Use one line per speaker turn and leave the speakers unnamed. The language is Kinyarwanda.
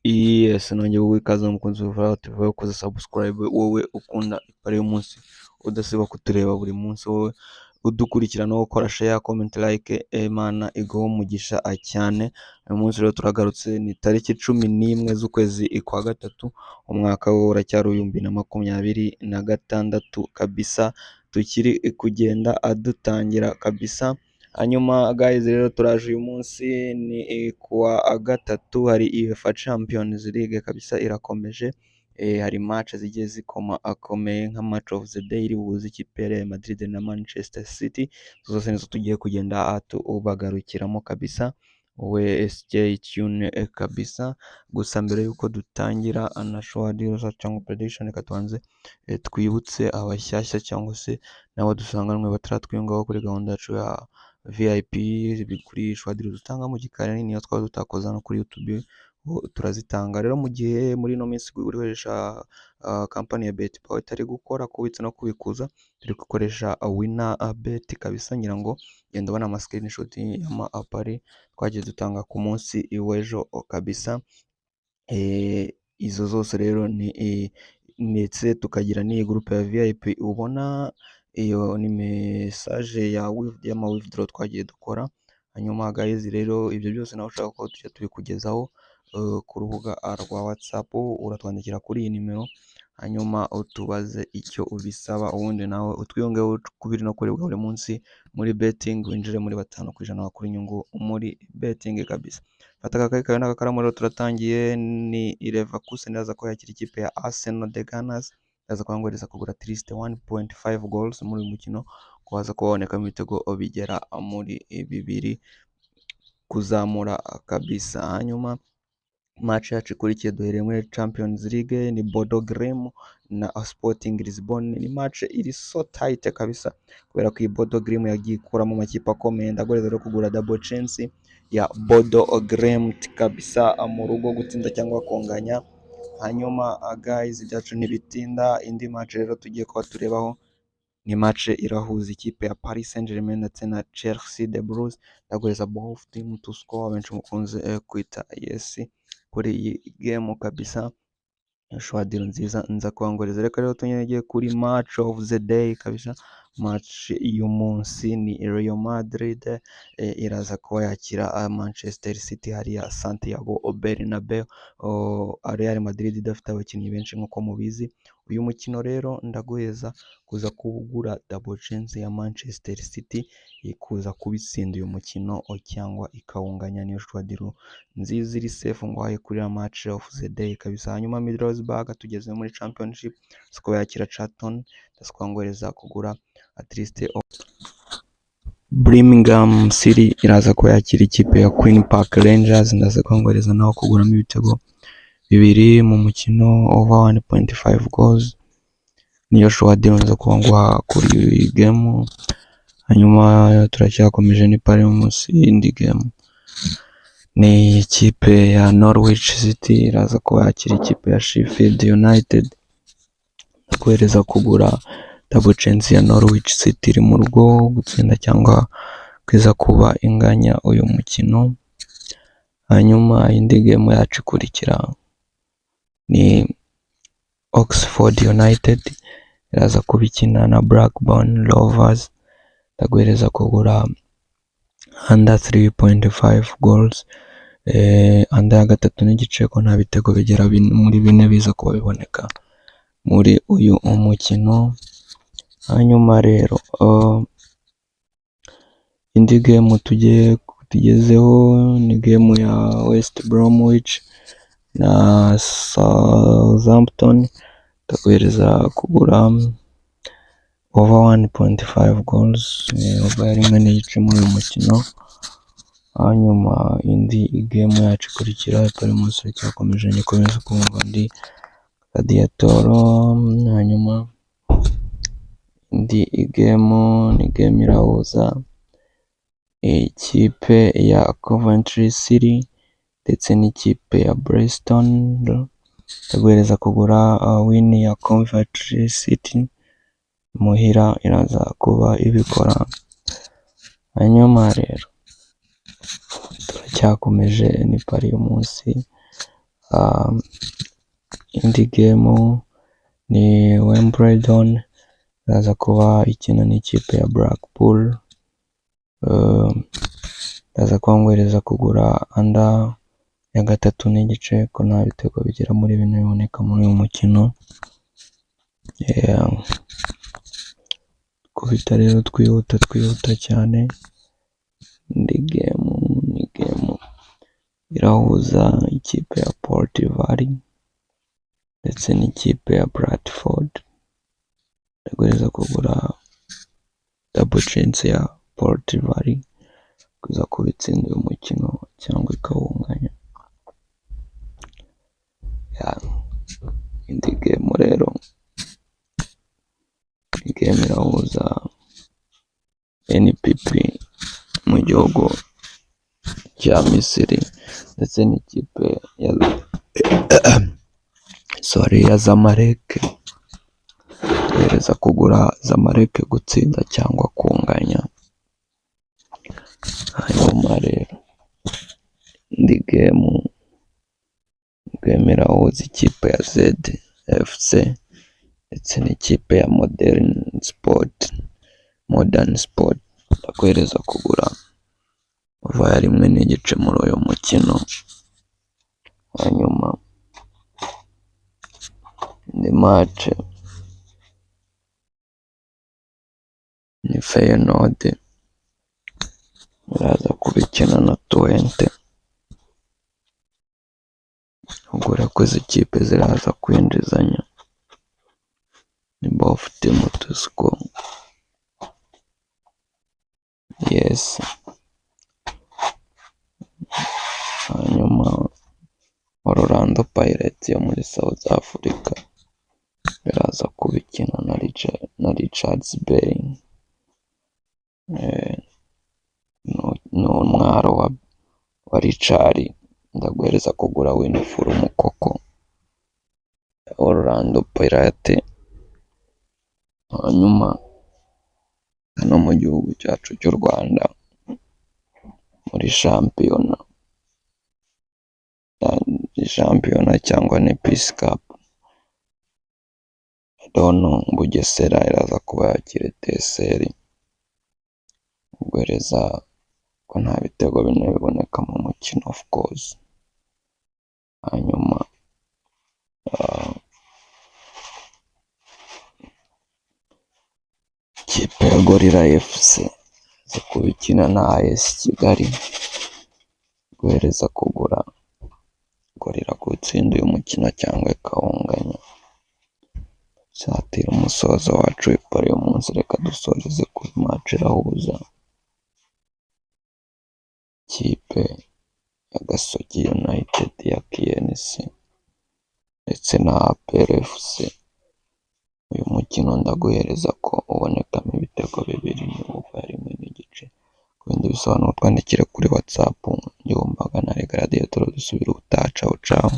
Yes, nongeye kuguha ikaze mukunzi wa TV wakoze subscribe, wowe ukunda ipari y'umunsi udasiba kutureba buri munsi, wowe udukurikirana wo ukora share, comment, like, Imana iguhe umugisha cyane. Uyu munsi rero turagarutse, ni tariki 11 z'ukwezi kwa gatatu, umwaka wo uracyari 2026 kabisa, tukiri kugenda dutangira kabisa. Hanyuma guys, rero turaje uyu munsi ni kuwa gatatu, hari UEFA Champions League kabisa irakomeje. Hari match zigiye akomeye nka match of the day iri buhuze ikipe ya Real Madrid na Manchester City, zose nizo tugiye kugenda tubagarukiramo kabisa, we stay tuned kabisa. Gusa mbere yuko dutangira anashwa deals cyangwa prediction, reka tubanze twibutse abashyashya cyangwa se nabo dusanganwe bataratwiyungaho kuri gahunda yacu ya VIP kuri shwadiri dutanga mu gikari, niyo twaba tutakoza no kuri YouTube turazitanga. Rero mu gihe muri ino minsi uri gukoresha kampani ya Bet Power itari gukora kubitsa no kubikuza, turi gukoresha Winner Bet kabisa, ngira ngo genda ubona ama screenshot y'ama apari twagiye dutanga ku munsi w'ejo kabisa. Izo zose rero ni ndetse tukagira n'iyi groupe ya VIP ubona, iyo ni message y'ama withdraw twagiye dukora. Hanyuma guys, rero ibyo byose nawe ushaka ko tujya tubikugezaho ku rubuga rwa WhatsApp, uratwandikira kuri iyi nimero, hanyuma utubaze icyo ubisaba, ubundi nawe utwiyongeho kubiri no kurebwa buri munsi muri betting, winjire muri 5% wakura inyungu muri betting kabisa. Fata akakayi kawe n'agakaramu, rero turatangiye. Ni Leverkusen iraza ko yakira ikipe ya Arsenal de Gunners, iraza kwanguriza kugura at least 1.5 goals muri uyu mukino, kubaza kubonekamo ibitego bigera muri 2 kuzamura kabisa. Hanyuma match yacu ikurikiye duhereye muri Champions League, ni Bodo Glimt na Sporting Lisbon. Ni match iri so tight kabisa, kubera ko iyi Bodo Glimt yagiye ikuramo amakipe akomeye. Ndagoreza rero kugura double chance ya Bodo Glimt kabisa, mu rugo gutsinda cyangwa konganya. Hanyuma guys, ibyacu ntibitinda, indi match rero tugiye kuba turebaho ni match irahuza ikipe ya Paris Saint-Germain ndetse na Chelsea de Blues. Ndagoreza both team to score, benshi mukunze kwita yes kuri iyi game kabisa. Shwadiro nziza nza kwanguriza. Reka rero tunyegeye kuri match of the day kabisa. Match y'umunsi ni Real Madrid iraza kuba yakira Manchester City hariya Santiago Bernabeu. Real Madrid idafite abakinnyi benshi nk'uko mubizi. Uyu mukino rero ndaguheza kuza kugura double chance ya Manchester City kuza kubitsinda uyu mukino cyangwa ikawunganya, niyo shwadiro nziza iri safe ngwaye kuri ya match of the day kabisa. Hanyuma Middlesbrough tugeze muri championship, siko yakira Charlton, ndaskwangoreza kugura at least Birmingham City iraza ko yakira ikipe ya Queen Park Rangers, ndaskwangoreza naho kuguramo ibitego 2 mu mukino over 1.5 goals, niyo shwadiro nza kwangwa kuri game. Hanyuma turacyakomeje ni pari munsi indi game, ni ikipe ya Norwich City iraza ko yakira ikipe ya Sheffield United, kohereza kugura double chance ya Norwich City iri mu rugo gutsinda cyangwa kwiza kuba inganya uyu mukino. Hanyuma indi game yacu ikurikira ni Oxford United iraza kubikina na Blackburn Rovers, ndaguhereza kugura under 3.5 goals, under ya 3.5 ko nta bitego bigera muri 4 biza kuba biboneka muri uyu umukino. Hanyuma rero indi game tugezeho ni game ya West Bromwich na Southampton, ndaguhereza kugura over 1.5 goals, over ya 1.5 muri uyu mukino. Hanyuma indi game yacu ikurikira ipari munsi cyakomeje nikomeza kumva ndi Gladiator. Hanyuma indi game ni game irahuza ikipe ya Coventry City ndetse n'ikipe ya Preston, ndaguhereza kugura win ya Coventry City muhira iraza kuba ibikora. Hanyuma rero turacyakomeje ni pari y'umunsi, indi game ni Wimbledon iraza kuba ikina n'ikipe ya Blackpool. Ndaza kwangwereza kugura anda ya 3.5 ko nta bitego bigera muri bine biboneka muri uyu mukino. Kubita rero twihuta cyane. Indi game irahuza ikipe ya Port Vale ndetse n'ikipe ya Bradford. Ndagwereza kugura double chance ya Port Vale kuza kubitsinda uyu mukino cyangwa ikawunganya. Indi game rero game irahuza NPP mu gihugu cya Misiri ndetse n'ikipe ya Zamalek. Ndagwereza kugura Zamalek gutsinda cyangwa kunganya. Hanyuma rero indi game irahuza ikipe ya ZFC ndetse n'ikipe ya Modern Sport. Ndagwereza kugura vaya 1.5 muri uyu mukino. Hanyuma indi match ni Feyenoord iraza kubikina na Twente. Ugura ko izi kipe ziraza kwinjizanya ni both team to score. Yes. Hanyuma Orlando Pirates yo muri South Africa iraza kubikina na Richards Bay. N'umwaro wa Richard. Ndagwereza kugura Winfrey Mukoko Orlando Pirates. Hanyuma hano mu gihugu cyacu cy'u Rwanda muri shampiyona cyangwa ni Peace Cup, Bugesera iraza kuba yakira TSR. Ugwereza ko nta bitego bine biboneka mu mukino of course. Hanyuma ikipe ya Gorilla FC zo kubikina na AS Kigali. Guhereza kugura Gorilla gutsinda uyu mukino cyangwa ikawunganya. Satira umusozo wacu w'ipari uyu munsi, reka dusoreze ku match irahuza ikipe ya Gasogi United ya KNC ndetse na APR FC. Uyu mukino ndaguhereza ko ubonekamo ibitego 2 n'ubuva 1.5. Ku bindi bisobanuro twandikire kuri WhatsApp 200 na Radiator dusubira ubutaha. Ciao.